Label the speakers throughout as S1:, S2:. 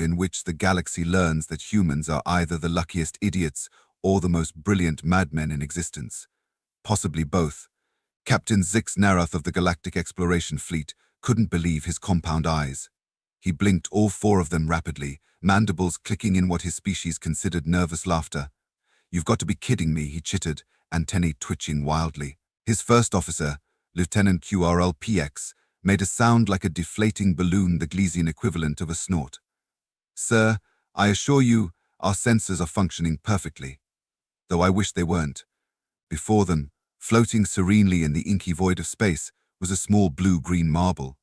S1: in which the galaxy learns that humans are either the luckiest idiots or the most brilliant madmen in existence. Possibly both. Captain Zix Narath of the Galactic Exploration Fleet couldn't believe his compound eyes. He blinked all four of them rapidly, mandibles clicking in what his species considered nervous laughter. "You've got to be kidding me," he chittered, antennae twitching wildly. His first officer, Lieutenant QRL-PX, made a sound like a deflating balloon, the Glesian equivalent of a snort. "Sir, I assure you, our sensors are functioning perfectly. Though I wish they weren't." Before them, floating serenely in the inky void of space, was a small blue-green marble.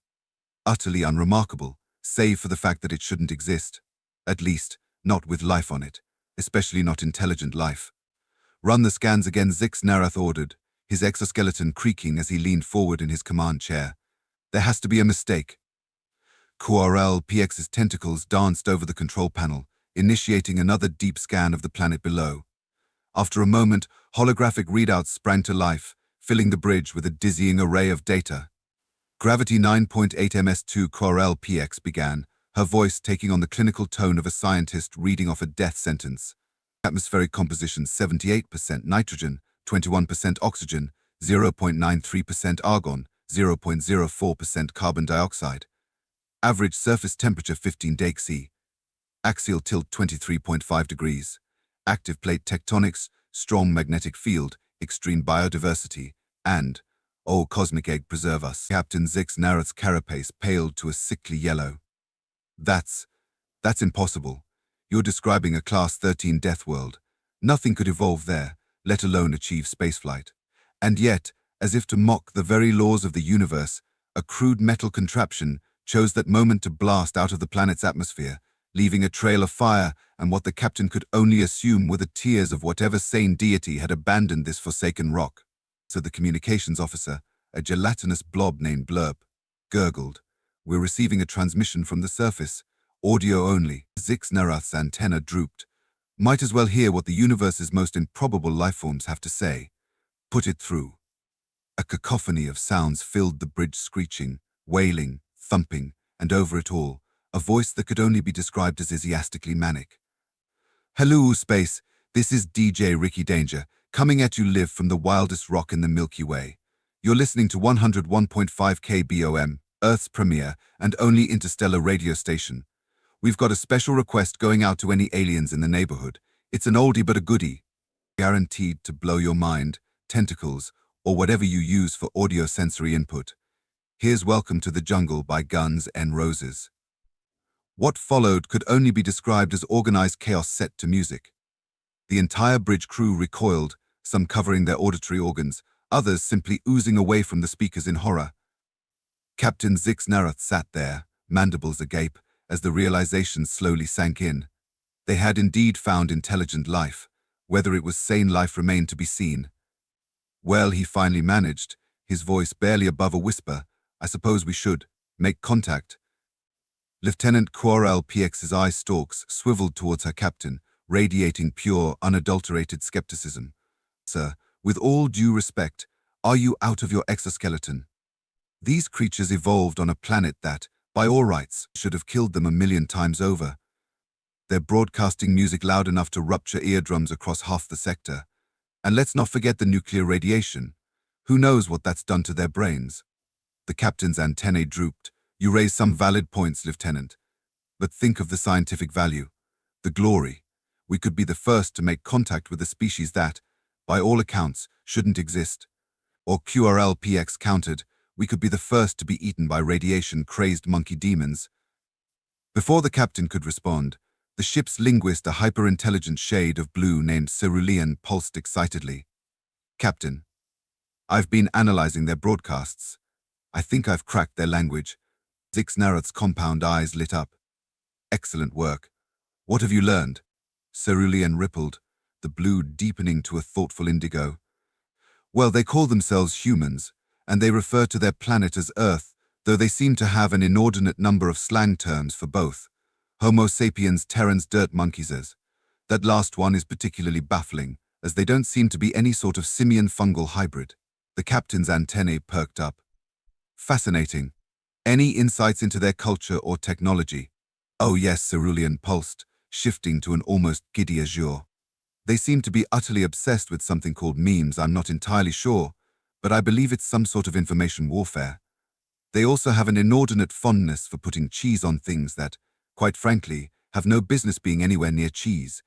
S1: Utterly unremarkable, save for the fact that it shouldn't exist. At least, not with life on it, especially not intelligent life. "Run the scans again," Zix Narath ordered, his exoskeleton creaking as he leaned forward in his command chair. "There has to be a mistake." QRL-PX's tentacles danced over the control panel, initiating another deep scan of the planet below. After a moment, holographic readouts sprang to life, filling the bridge with a dizzying array of data. "Gravity 9.8 ms2," QRL-PX began, her voice taking on the clinical tone of a scientist reading off a death sentence. "Atmospheric composition 78% nitrogen, 21% oxygen, 0.93% argon, 0.04% carbon dioxide. Average surface temperature 15 degrees C. Axial tilt 23.5 degrees. Active plate tectonics, strong magnetic field, extreme biodiversity, and, oh cosmic egg preserve us." Captain Zix Narath's carapace paled to a sickly yellow. That's impossible. You're describing a Class 13 Deathworld. Nothing could evolve there, let alone achieve spaceflight. And yet, as if to mock the very laws of the universe, a crude metal contraption chose that moment to blast out of the planet's atmosphere, leaving a trail of fire and what the captain could only assume were the tears of whatever sane deity had abandoned this forsaken rock. So the communications officer, a gelatinous blob named Blurp, gurgled. "We're receiving a transmission from the surface. Audio only." Zix Narath's antenna drooped. "Might as well hear what the universe's most improbable lifeforms have to say." "Put it through." A cacophony of sounds filled the bridge, screeching, wailing, thumping, and over it all, a voice that could only be described as enthusiastically manic. "Hello, space. This is DJ Ricky Danger, coming at you live from the wildest rock in the Milky Way. You're listening to 101.5 KBOM, Earth's premier and only interstellar radio station. We've got a special request going out to any aliens in the neighborhood. It's an oldie but a goodie. Guaranteed to blow your mind, tentacles, or whatever you use for audio-sensory input. Here's Welcome to the Jungle by Guns N' Roses." What followed could only be described as organized chaos set to music. The entire bridge crew recoiled, some covering their auditory organs, others simply oozing away from the speakers in horror. Captain Zix Narath sat there, mandibles agape, as the realization slowly sank in. They had indeed found intelligent life. Whether it was sane life remained to be seen. "Well," he finally managed, his voice barely above a whisper, "I suppose we should make contact." Lieutenant QRL-PX's eye stalks swiveled towards her captain, radiating pure, unadulterated skepticism. "Sir, with all due respect, are you out of your exoskeleton? These creatures evolved on a planet that, by all rights, should have killed them 1,000,000 times over. They're broadcasting music loud enough to rupture eardrums across half the sector. And let's not forget the nuclear radiation. Who knows what that's done to their brains?" The captain's antennae drooped. "You raise some valid points, Lieutenant. But think of the scientific value. The glory. We could be the first to make contact with a species that, by all accounts, shouldn't exist." Or QRL-PX countered, "We could be the first to be eaten by radiation-crazed monkey demons." Before the captain could respond, the ship's linguist, a hyper-intelligent shade of blue named Cerulean, pulsed excitedly. "Captain, I've been analyzing their broadcasts. I think I've cracked their language." Zix Narath's compound eyes lit up. "Excellent work. What have you learned?" Cerulean rippled, the blue deepening to a thoughtful indigo. "Well, they call themselves humans, and they refer to their planet as Earth, though they seem to have an inordinate number of slang terms for both. Homo sapiens terrans dirt monkeys. That last one is particularly baffling, as they don't seem to be any sort of simian-fungal hybrid." The captain's antennae perked up. "Fascinating. Any insights into their culture or technology?" Oh yes, cerulean pulsed, shifting to an almost giddy azure. They seem to be utterly obsessed with something called memes. I'm not entirely sure, but I believe it's some sort of information warfare. They also have an inordinate fondness for putting cheese on things that, quite frankly, have no business being anywhere near cheese.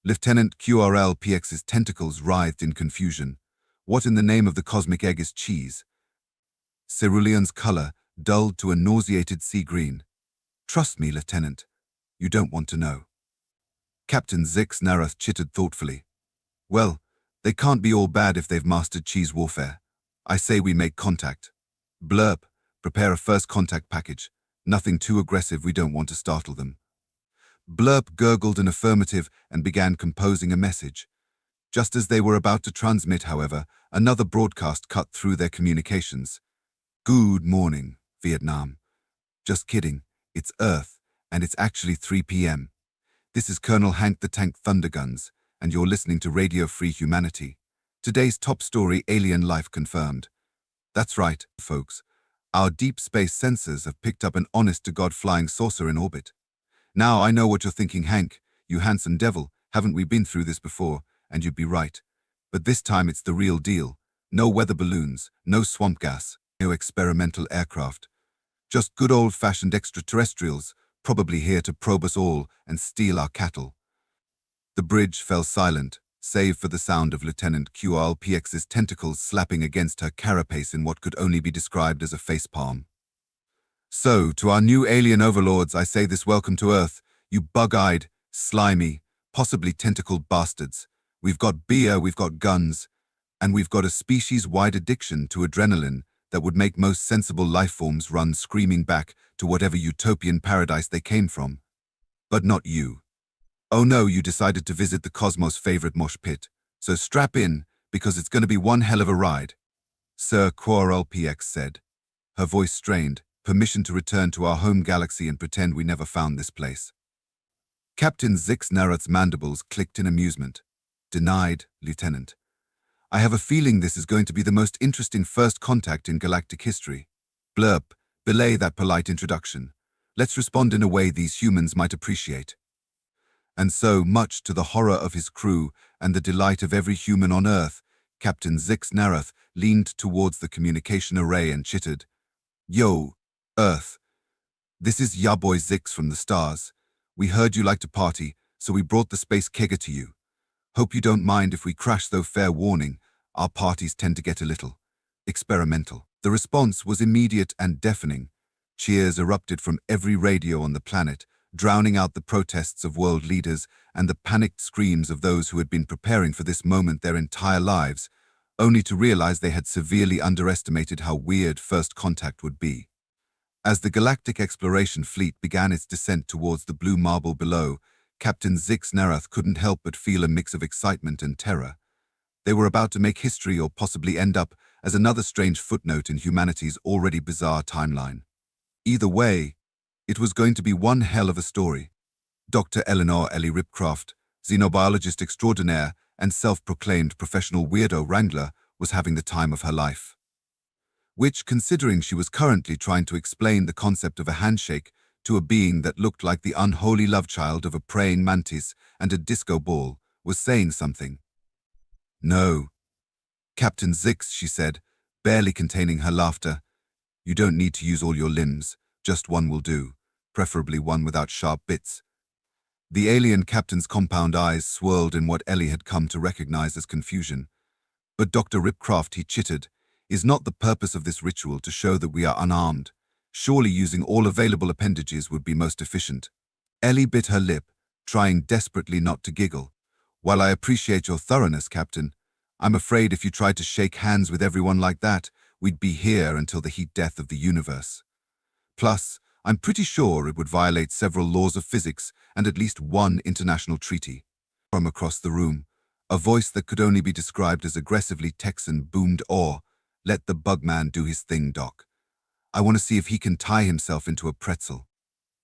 S1: Lieutenant QRL-PX's tentacles writhed in confusion. What in the name of the cosmic egg is cheese? Cerulean's color dulled to a nauseated sea green. Trust me, Lieutenant. You don't want to know. Captain Zix Narath chittered thoughtfully. Well, they can't be all bad if they've mastered cheese warfare. I say we make contact. Blurp, prepare a first contact package. Nothing too aggressive, we don't want to startle them. Blurp gurgled an affirmative and began composing a message. Just as they were about to transmit, however, another broadcast cut through their communications. Good morning, Vietnam. Just kidding, it's Earth, and it's actually 3 p.m. This is Colonel Hank the Tank Thunderguns, and you're listening to Radio Free Humanity. Today's top story, alien life confirmed. That's right, folks. Our deep space sensors have picked up an honest-to-God flying saucer in orbit. Now I know what you're thinking, Hank, you handsome devil, haven't we been through this before? And you'd be right. But this time it's the real deal. No weather balloons, no swamp gas, no experimental aircraft. Just good old-fashioned extraterrestrials, probably here to probe us all and steal our cattle. The bridge fell silent, save for the sound of Lieutenant QRL-PX's tentacles slapping against her carapace in what could only be described as a facepalm. So, to our new alien overlords, I say this: welcome to Earth, you bug-eyed, slimy, possibly tentacled bastards. We've got beer, we've got guns, and we've got a species-wide addiction to adrenaline that would make most sensible life forms run screaming back to whatever utopian paradise they came from. But not you. Oh no, you decided to visit the cosmos' favorite mosh pit. So strap in, because it's going to be one hell of a ride. Sir QRL-PX said. Her voice strained, permission to return to our home galaxy and pretend we never found this place. Captain Zix Narath's mandibles clicked in amusement. Denied, Lieutenant. I have a feeling this is going to be the most interesting first contact in galactic history. Blurp, belay that polite introduction. Let's respond in a way these humans might appreciate. And so, much to the horror of his crew and the delight of every human on Earth, Captain Zix Narath leaned towards the communication array and chittered. Yo, Earth. This is ya boy Zix from the stars. We heard you like to party, so we brought the space kegger to you. Hope you don't mind if we crash, though fair warning, our parties tend to get a little experimental. The response was immediate and deafening. Cheers erupted from every radio on the planet, drowning out the protests of world leaders and the panicked screams of those who had been preparing for this moment their entire lives, only to realize they had severely underestimated how weird first contact would be. As the Galactic Exploration Fleet began its descent towards the blue marble below, Captain Zix Narath couldn't help but feel a mix of excitement and terror. They were about to make history or possibly end up as another strange footnote in humanity's already bizarre timeline. Either way, it was going to be one hell of a story. Dr. Eleanor Ellie Ripcraft, xenobiologist extraordinaire and self-proclaimed professional weirdo wrangler, was having the time of her life. Which, considering she was currently trying to explain the concept of a handshake to a being that looked like the unholy love child of a praying mantis and a disco ball, was saying something. No. Captain Zix, she said, barely containing her laughter. You don't need to use all your limbs, just one will do, preferably one without sharp bits. The alien captain's compound eyes swirled in what Ellie had come to recognize as confusion. But Dr. Ripcraft, he chittered, is not the purpose of this ritual to show that we are unarmed. Surely using all available appendages would be most efficient. Ellie bit her lip, trying desperately not to giggle. While I appreciate your thoroughness, Captain, I'm afraid if you tried to shake hands with everyone like that, we'd be here until the heat death of the universe. Plus, I'm pretty sure it would violate several laws of physics and at least one international treaty. From across the room, a voice that could only be described as aggressively Texan boomed, "Or, let the bugman do his thing, Doc. I want to see if he can tie himself into a pretzel."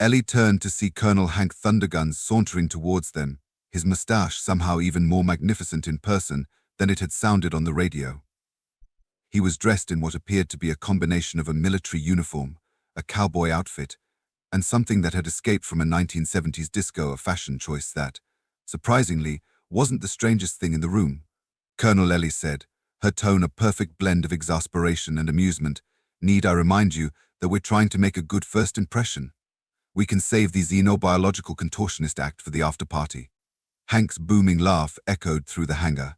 S1: Ellie turned to see Colonel Hank Thunderguns sauntering towards them, his mustache somehow even more magnificent in person than it had sounded on the radio. He was dressed in what appeared to be a combination of a military uniform, a cowboy outfit, and something that had escaped from a 1970s disco, a fashion choice that, surprisingly, wasn't the strangest thing in the room. Colonel Ellie said, her tone a perfect blend of exasperation and amusement. Need I remind you that we're trying to make a good first impression? We can save the Xenobiological Contortionist Act for the after-party. Hank's booming laugh echoed through the hangar.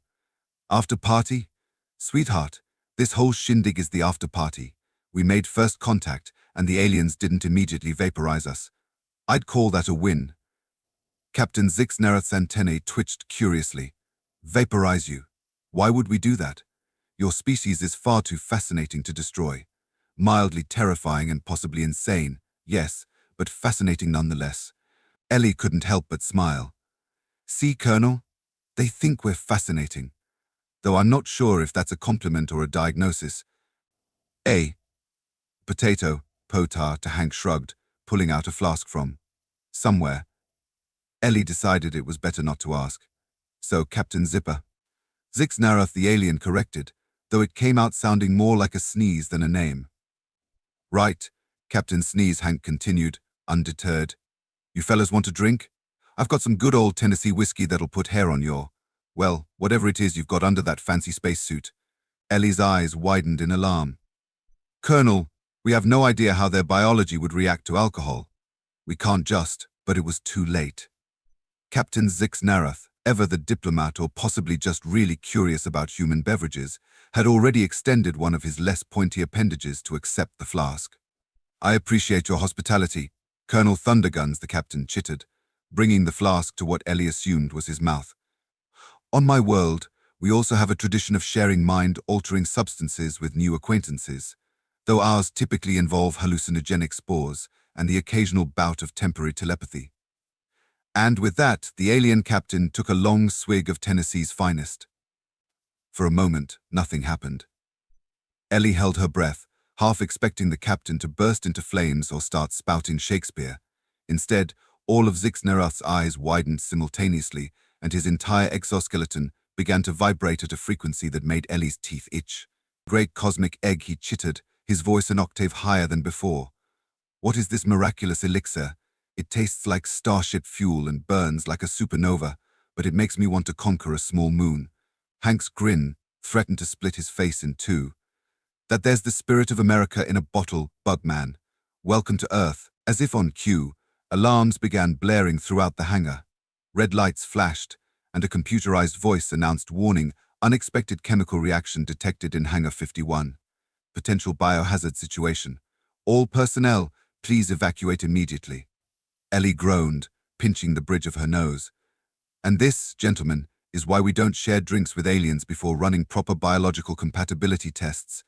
S1: After-party? Sweetheart, this whole shindig is the after-party. We made first contact, and the aliens didn't immediately vaporize us. I'd call that a win. Captain Zixnarath's antennae twitched curiously. Vaporize you? Why would we do that? Your species is far too fascinating to destroy. Mildly terrifying and possibly insane, yes, but fascinating nonetheless. Ellie couldn't help but smile. See, Colonel? They think we're fascinating. Though I'm not sure if that's a compliment or a diagnosis. Potato, Potar, to Hank shrugged, pulling out a flask from somewhere. Ellie decided it was better not to ask. So, Captain Zipper. Zixnarath the alien corrected, though it came out sounding more like a sneeze than a name. Right, Captain Sneeze, Hank continued, undeterred. You fellas want a drink? I've got some good old Tennessee whiskey that'll put hair on your, well, whatever it is you've got under that fancy spacesuit. Ellie's eyes widened in alarm. Colonel, we have no idea how their biology would react to alcohol. We can't just, but it was too late. Captain Zixnarath, ever the diplomat or possibly just really curious about human beverages, had already extended one of his less pointy appendages to accept the flask. I appreciate your hospitality, Colonel Thunderguns, the captain chittered, bringing the flask to what Ellie assumed was his mouth. On my world, we also have a tradition of sharing mind-altering substances with new acquaintances, though ours typically involve hallucinogenic spores and the occasional bout of temporary telepathy. And with that, the alien captain took a long swig of Tennessee's finest. For a moment, nothing happened. Ellie held her breath, half expecting the captain to burst into flames or start spouting Shakespeare. Instead, all of Zixnarath's eyes widened simultaneously, and his entire exoskeleton began to vibrate at a frequency that made Ellie's teeth itch. Great cosmic egg, he chittered, his voice an octave higher than before. What is this miraculous elixir? It tastes like starship fuel and burns like a supernova, but it makes me want to conquer a small moon. Hank's grin threatened to split his face in two. That there's the spirit of America in a bottle, Bugman. Welcome to Earth. As if on cue, alarms began blaring throughout the hangar. Red lights flashed, and a computerized voice announced warning, unexpected chemical reaction detected in Hangar 51. Potential biohazard situation. All personnel, please evacuate immediately. Ellie groaned, pinching the bridge of her nose. And this, gentlemen, is why we don't share drinks with aliens before running proper biological compatibility tests.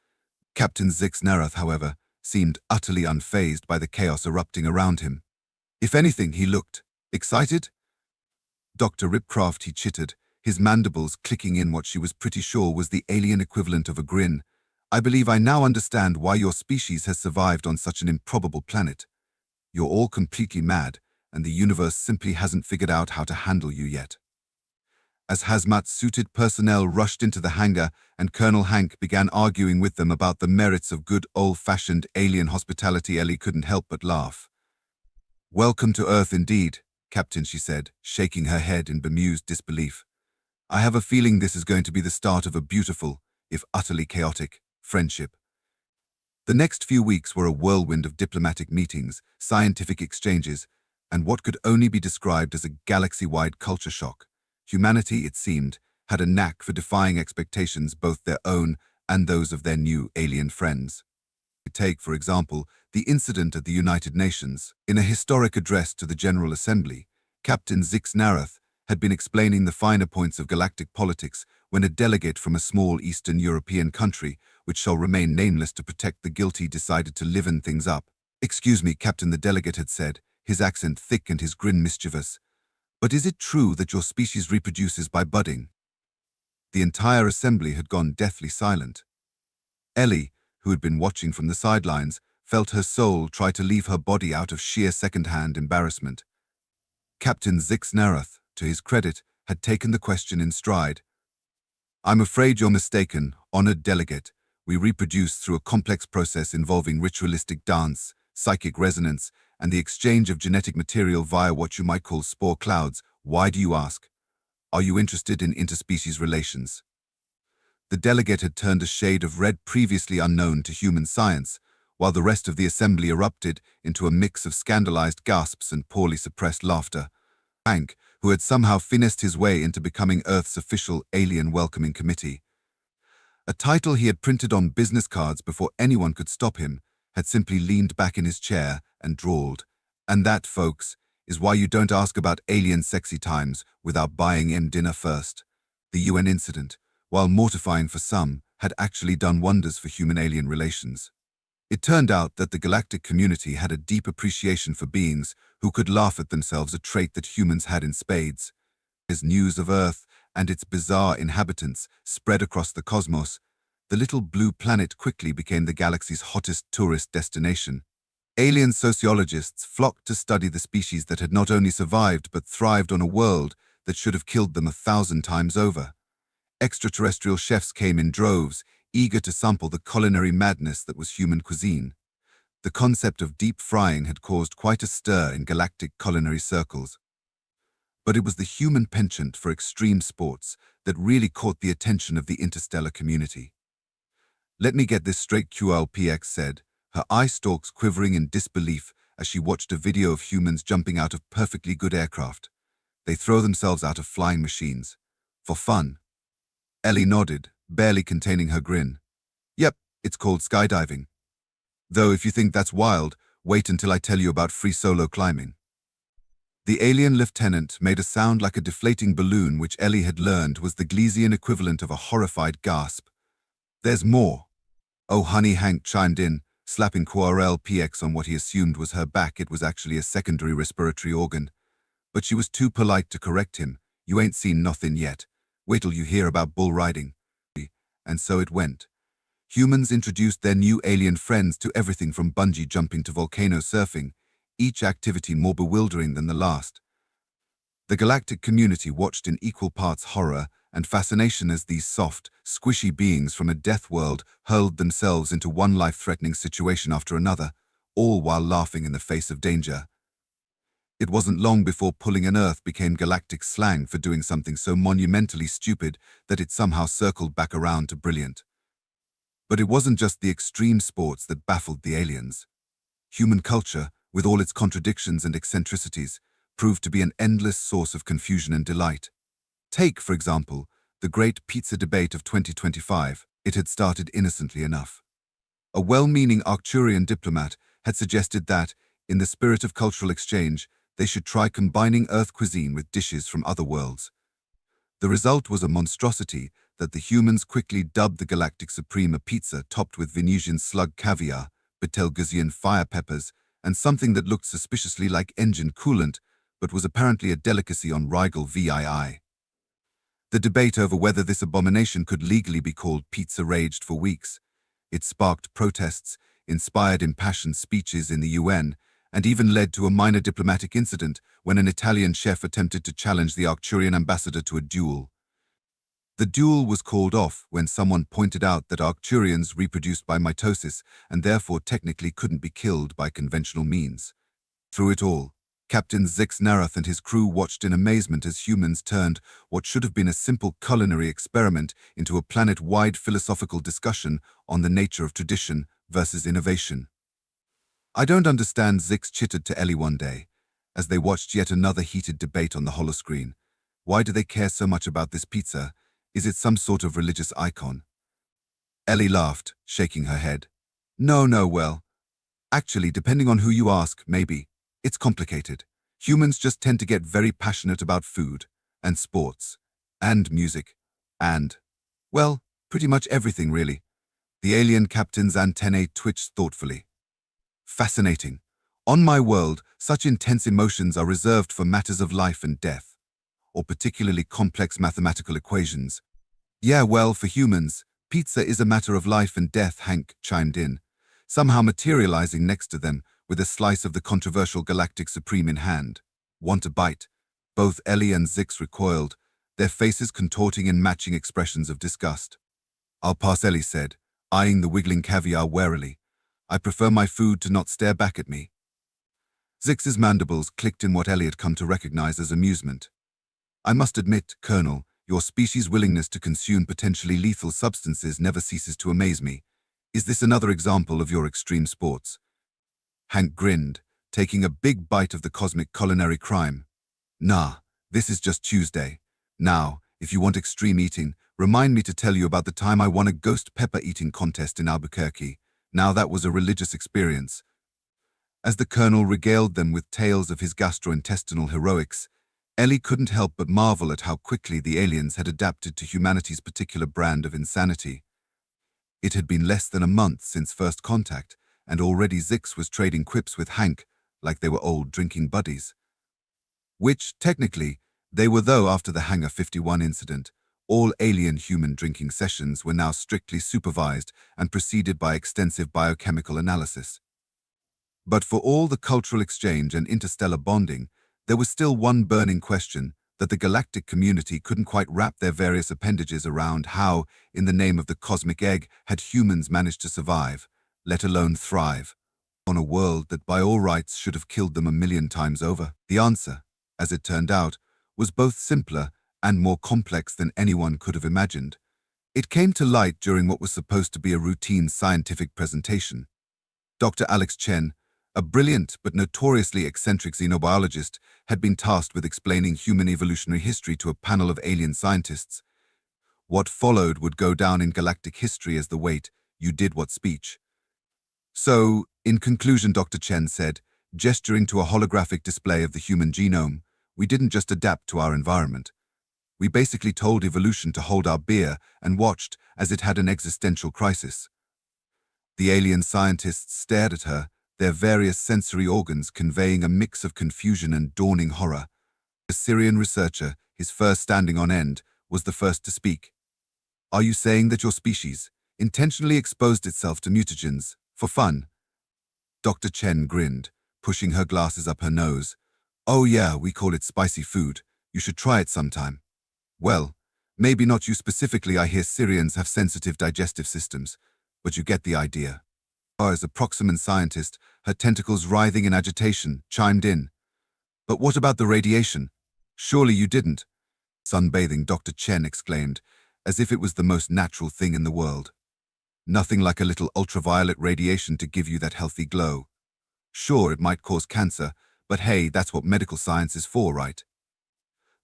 S1: Captain Zixnarath, however, seemed utterly unfazed by the chaos erupting around him. If anything, he looked excited. Dr. Ripcraft, he chittered, his mandibles clicking in what she was pretty sure was the alien equivalent of a grin. I believe I now understand why your species has survived on such an improbable planet. You're all completely mad, and the universe simply hasn't figured out how to handle you yet. As hazmat-suited personnel rushed into the hangar and Colonel Hank began arguing with them about the merits of good old-fashioned alien hospitality, Ellie couldn't help but laugh. Welcome to Earth indeed, Captain, she said, shaking her head in bemused disbelief. I have a feeling this is going to be the start of a beautiful, if utterly chaotic, friendship. The next few weeks were a whirlwind of diplomatic meetings, scientific exchanges, and what could only be described as a galaxy-wide culture shock. Humanity, it seemed, had a knack for defying expectations, both their own and those of their new alien friends. Take, for example, the incident at the United Nations. In a historic address to the General Assembly, Captain Zixnarath had been explaining the finer points of galactic politics when a delegate from a small Eastern European country, which shall remain nameless to protect the guilty, decided to liven things up. Excuse me, Captain, the delegate had said, his accent thick and his grin mischievous. But is it true that your species reproduces by budding? The entire assembly had gone deathly silent. Ellie, who had been watching from the sidelines, felt her soul try to leave her body out of sheer second-hand embarrassment. Captain Zixnarath, to his credit, had taken the question in stride. I'm afraid you're mistaken, honored delegate. We reproduce through a complex process involving ritualistic dance, psychic resonance, and the exchange of genetic material via what you might call spore clouds. Why do you ask? Are you interested in interspecies relations? The delegate had turned a shade of red previously unknown to human science, while the rest of the assembly erupted into a mix of scandalized gasps and poorly suppressed laughter. Hank, who had somehow finessed his way into becoming Earth's official alien welcoming committee, a title he had printed on business cards before anyone could stop him, had simply leaned back in his chair and drawled. And that, folks, is why you don't ask about alien sexy times without buying him dinner first. The UN incident, while mortifying for some, had actually done wonders for human-alien relations. It turned out that the galactic community had a deep appreciation for beings who could laugh at themselves, a trait that humans had in spades. As news of Earth and its bizarre inhabitants spread across the cosmos, the little blue planet quickly became the galaxy's hottest tourist destination. Alien sociologists flocked to study the species that had not only survived but thrived on a world that should have killed them 1,000 times over. Extraterrestrial chefs came in droves, eager to sample the culinary madness that was human cuisine. The concept of deep frying had caused quite a stir in galactic culinary circles. But it was the human penchant for extreme sports that really caught the attention of the interstellar community. "Let me get this straight," QLPX said, her eye stalks quivering in disbelief as she watched a video of humans jumping out of perfectly good aircraft. They throw themselves out of flying machines. For fun. Ellie nodded, barely containing her grin. "Yep, it's called skydiving. Though if you think that's wild, wait until I tell you about free solo climbing." The alien lieutenant made a sound like a deflating balloon, which Ellie had learned was the Gleasian equivalent of a horrified gasp. "There's more." "Oh honey," Hank chimed in, slapping QRLPX on what he assumed was her back. It was actually a secondary respiratory organ. But she was too polite to correct him. "You ain't seen nothing yet. Wait till you hear about bull riding." And so it went. Humans introduced their new alien friends to everything from bungee jumping to volcano surfing, each activity more bewildering than the last. The galactic community watched in equal parts horror and fascination as these soft, squishy beings from a death world hurled themselves into one life-threatening situation after another, all while laughing in the face of danger. It wasn't long before pulling an Earth became galactic slang for doing something so monumentally stupid that it somehow circled back around to brilliant. But it wasn't just the extreme sports that baffled the aliens. Human culture, with all its contradictions and eccentricities, proved to be an endless source of confusion and delight. Take, for example, the great pizza debate of 2025. It had started innocently enough. A well-meaning Arcturian diplomat had suggested that, in the spirit of cultural exchange, they should try combining Earth cuisine with dishes from other worlds. The result was a monstrosity that the humans quickly dubbed the Galactic Supreme, a pizza topped with Venusian slug caviar, Betelgeusian fire peppers, and something that looked suspiciously like engine coolant, but was apparently a delicacy on Rigel VII. The debate over whether this abomination could legally be called pizza raged for weeks. It sparked protests, inspired impassioned speeches in the UN, and even led to a minor diplomatic incident when an Italian chef attempted to challenge the Arcturian ambassador to a duel. The duel was called off when someone pointed out that Arcturians reproduced by mitosis and therefore technically couldn't be killed by conventional means. Through it all, Captain Zix Narath and his crew watched in amazement as humans turned what should have been a simple culinary experiment into a planet-wide philosophical discussion on the nature of tradition versus innovation. "I don't understand," Zix chittered to Ellie one day, as they watched yet another heated debate on the holoscreen. "Why do they care so much about this pizza? Is it some sort of religious icon?" Ellie laughed, shaking her head. No, well, actually, depending on who you ask, maybe. It's complicated. Humans just tend to get very passionate about food, and sports, and music, and, well, pretty much everything, really." The alien captain's antennae twitched thoughtfully. "Fascinating. On my world, such intense emotions are reserved for matters of life and death, or particularly complex mathematical equations." "Yeah, well, for humans, pizza is a matter of life and death," Hank chimed in, somehow materializing next to them with a slice of the controversial Galactic Supreme in hand. "Want a bite?" Both Ellie and Zix recoiled, their faces contorting in matching expressions of disgust. "I'll pass," Ellie said, eyeing the wiggling caviar warily. "I prefer my food to not stare back at me." Zix's mandibles clicked in what Ellie had come to recognize as amusement. I must admit, Colonel, your species' willingness to consume potentially lethal substances never ceases to amaze me. Is this another example of your extreme sports? Hank grinned, taking a big bite of the cosmic culinary crime. Nah, this is just Tuesday. Now, if you want extreme eating, remind me to tell you about the time I won a ghost pepper eating contest in Albuquerque. Now that was a religious experience. As the Colonel regaled them with tales of his gastrointestinal heroics, Ellie couldn't help but marvel at how quickly the aliens had adapted to humanity's particular brand of insanity. It had been less than a month since first contact, and already Zix was trading quips with Hank like they were old drinking buddies. Which, technically, they were, though after the Hangar 51 incident, all alien-human drinking sessions were now strictly supervised and preceded by extensive biochemical analysis. But for all the cultural exchange and interstellar bonding, there was still one burning question that the galactic community couldn't quite wrap their various appendages around: how, in the name of the cosmic egg, had humans managed to survive, let alone thrive, on a world that by all rights should have killed them a million times over? The answer, as it turned out, was both simpler and more complex than anyone could have imagined. It came to light during what was supposed to be a routine scientific presentation. Dr. Alex Chen, a brilliant but notoriously eccentric xenobiologist, had been tasked with explaining human evolutionary history to a panel of alien scientists. What followed would go down in galactic history as the "wait, you did what" speech. So, in conclusion, Dr. Chen said, gesturing to a holographic display of the human genome, we didn't just adapt to our environment. We basically told evolution to hold our beer and watched as it had an existential crisis. The alien scientists stared at her, their various sensory organs conveying a mix of confusion and dawning horror. The Syrian researcher, his fur standing on end, was the first to speak. Are you saying that your species intentionally exposed itself to mutagens for fun? Dr. Chen grinned, pushing her glasses up her nose. Oh yeah, we call it spicy food. You should try it sometime. Well, maybe not you specifically. I hear Syrians have sensitive digestive systems, but you get the idea. As a Proximan scientist, her tentacles writhing in agitation, chimed in. But what about the radiation? Surely you didn't? Sunbathing Dr. Chen exclaimed, as if it was the most natural thing in the world. Nothing like a little ultraviolet radiation to give you that healthy glow. Sure, it might cause cancer, but hey, that's what medical science is for, right?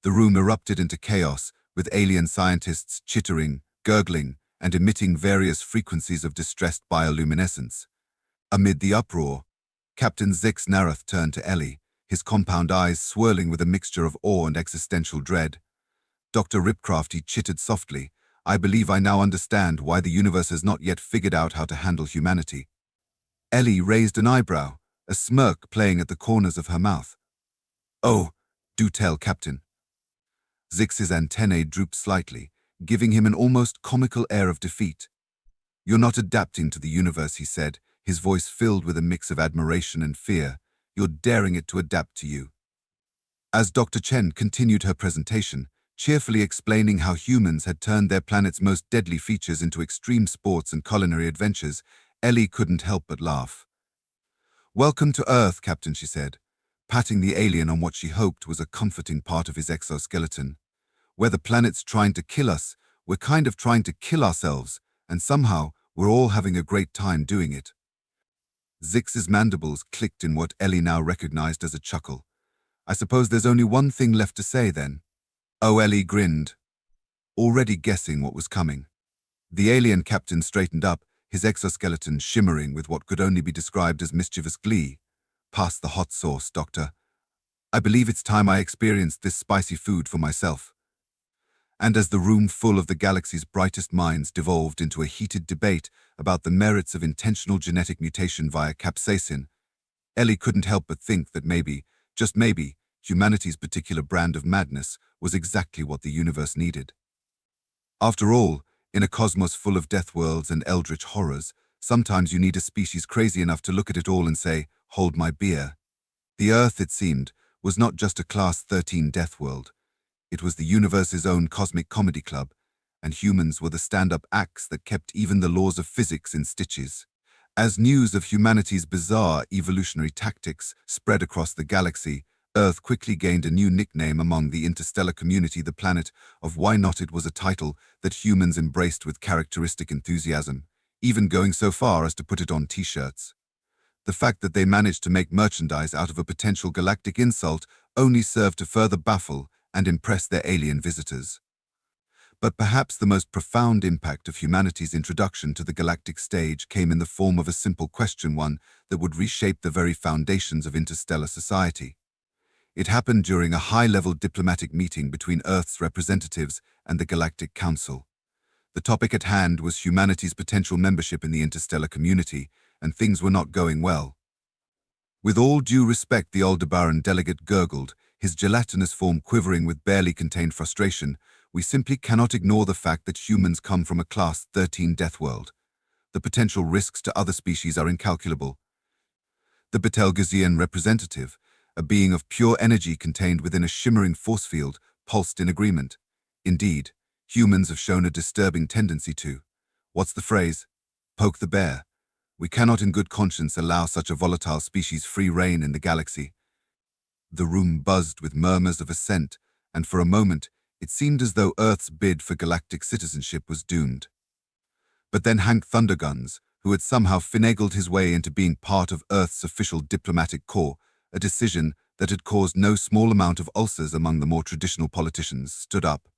S1: The room erupted into chaos, with alien scientists chittering, gurgling, and emitting various frequencies of distressed bioluminescence. Amid the uproar, Captain Zix Narath turned to Ellie, his compound eyes swirling with a mixture of awe and existential dread. Dr. Ripcrafty chittered softly, I believe I now understand why the universe has not yet figured out how to handle humanity. Ellie raised an eyebrow, a smirk playing at the corners of her mouth. Oh, do tell, Captain. Zix's antennae drooped slightly, giving him an almost comical air of defeat. You're not adapting to the universe, he said, his voice filled with a mix of admiration and fear. You're daring it to adapt to you. As Dr. Chen continued her presentation, cheerfully explaining how humans had turned their planet's most deadly features into extreme sports and culinary adventures, Ellie couldn't help but laugh. Welcome to Earth, Captain, she said, patting the alien on what she hoped was a comforting part of his exoskeleton. Where the planet's trying to kill us, we're kind of trying to kill ourselves, and somehow we're all having a great time doing it. Zix's mandibles clicked in what Ellie now recognized as a chuckle. I suppose there's only one thing left to say then. Oh, Ellie grinned, already guessing what was coming. The alien captain straightened up, his exoskeleton shimmering with what could only be described as mischievous glee. Pass the hot sauce, Doctor. I believe it's time I experienced this spicy food for myself. And as the room full of the galaxy's brightest minds devolved into a heated debate about the merits of intentional genetic mutation via capsaicin, Ellie couldn't help but think that maybe, just maybe, humanity's particular brand of madness was exactly what the universe needed. After all, in a cosmos full of deathworlds and eldritch horrors, sometimes you need a species crazy enough to look at it all and say, hold my beer. The Earth, it seemed, was not just a Class 13 deathworld. It was the universe's own cosmic comedy club, and humans were the stand-up acts that kept even the laws of physics in stitches. As news of humanity's bizarre evolutionary tactics spread across the galaxy, Earth quickly gained a new nickname among the interstellar community, the planet of why not. It was a title that humans embraced with characteristic enthusiasm, even going so far as to put it on t-shirts. The fact that they managed to make merchandise out of a potential galactic insult only served to further baffle and impress their alien visitors. But perhaps the most profound impact of humanity's introduction to the galactic stage came in the form of a simple question, one that would reshape the very foundations of interstellar society. It happened during a high-level diplomatic meeting between Earth's representatives and the Galactic Council. The topic at hand was humanity's potential membership in the interstellar community, and things were not going well. With all due respect, the Aldebaran delegate gurgled, his gelatinous form quivering with barely contained frustration, we simply cannot ignore the fact that humans come from a Class 13 Deathworld. The potential risks to other species are incalculable. The Betelgeusean representative, a being of pure energy contained within a shimmering force field, pulsed in agreement. Indeed, humans have shown a disturbing tendency to, what's the phrase, poke the bear. We cannot in good conscience allow such a volatile species free rein in the galaxy. The room buzzed with murmurs of assent, and for a moment, it seemed as though Earth's bid for galactic citizenship was doomed. But then Hank Thunderguns, who had somehow finagled his way into being part of Earth's official diplomatic corps, a decision that had caused no small amount of ulcers among the more traditional politicians, stood up.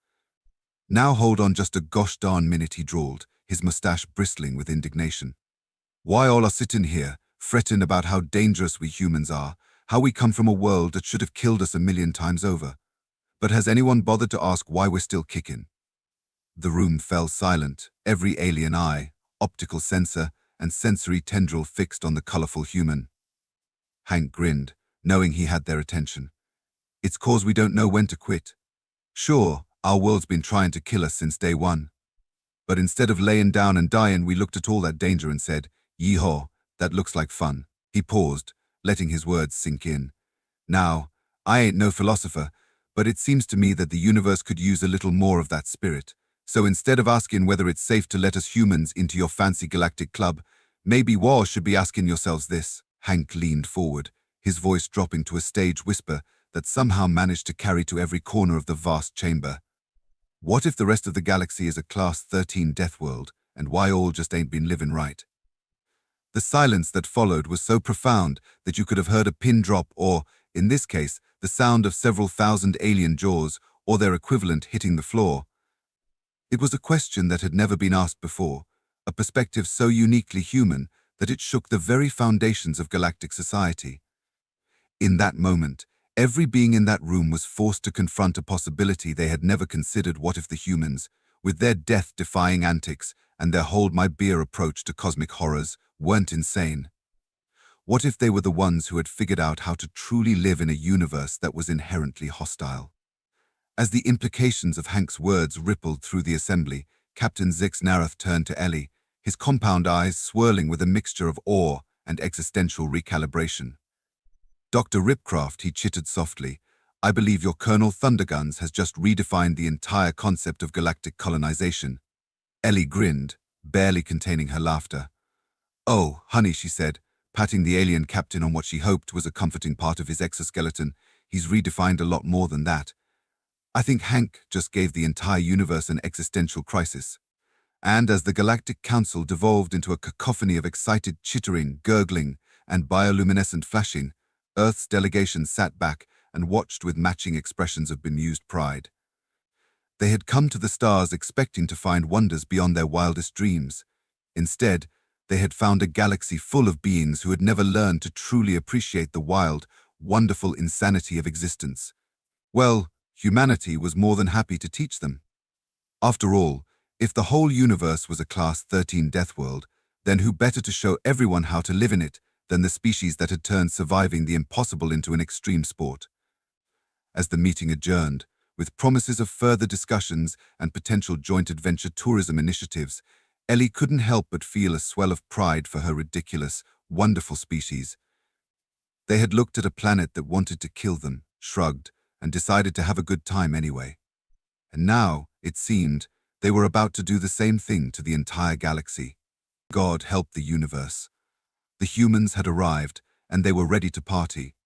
S1: Now hold on just a gosh darn minute, he drawled, his mustache bristling with indignation. Why all are sitting here, fretting about how dangerous we humans are, how we come from a world that should have killed us 1,000,000 times over? But has anyone bothered to ask why we're still kicking? The room fell silent, every alien eye, optical sensor, and sensory tendril fixed on the colorful human. Hank grinned, knowing he had their attention. It's 'cause we don't know when to quit. Sure, our world's been trying to kill us since day one. But instead of laying down and dying, we looked at all that danger and said, "Yeehaw, that looks like fun." He paused, letting his words sink in. Now, I ain't no philosopher, but it seems to me that the universe could use a little more of that spirit. So instead of asking whether it's safe to let us humans into your fancy galactic club, maybe you should be asking yourselves this. Hank leaned forward, his voice dropping to a stage whisper that somehow managed to carry to every corner of the vast chamber. What if the rest of the galaxy is a Class 13 Deathworld, and why all just ain't been living right? The silence that followed was so profound that you could have heard a pin drop or, in this case, the sound of several thousand alien jaws or their equivalent hitting the floor. It was a question that had never been asked before, a perspective so uniquely human that it shook the very foundations of galactic society. In that moment, every being in that room was forced to confront a possibility they had never considered. What if the humans, with their death-defying antics and their hold-my-beer approach to cosmic horrors, weren't insane? What if they were the ones who had figured out how to truly live in a universe that was inherently hostile? As the implications of Hank's words rippled through the assembly, Captain Zix Narath turned to Ellie, his compound eyes swirling with a mixture of awe and existential recalibration. "Dr. Ripcraft," he chittered softly, "I believe your Colonel Thunderguns has just redefined the entire concept of galactic colonization." Ellie grinned, barely containing her laughter. "Oh, honey," she said, patting the alien captain on what she hoped was a comforting part of his exoskeleton, "he's redefined a lot more than that. I think Hank just gave the entire universe an existential crisis." And as the Galactic Council devolved into a cacophony of excited chittering, gurgling, and bioluminescent flashing, Earth's delegation sat back and watched with matching expressions of bemused pride. They had come to the stars expecting to find wonders beyond their wildest dreams. Instead, they had found a galaxy full of beings who had never learned to truly appreciate the wild, wonderful insanity of existence. Well, humanity was more than happy to teach them. After all, if the whole universe was a Class 13 Deathworld, then who better to show everyone how to live in it than the species that had turned surviving the impossible into an extreme sport? As the meeting adjourned, with promises of further discussions and potential joint adventure tourism initiatives, Ellie couldn't help but feel a swell of pride for her ridiculous, wonderful species. They had looked at a planet that wanted to kill them, shrugged, and decided to have a good time anyway. And now, it seemed, they were about to do the same thing to the entire galaxy. God help the universe. The humans had arrived, and they were ready to party.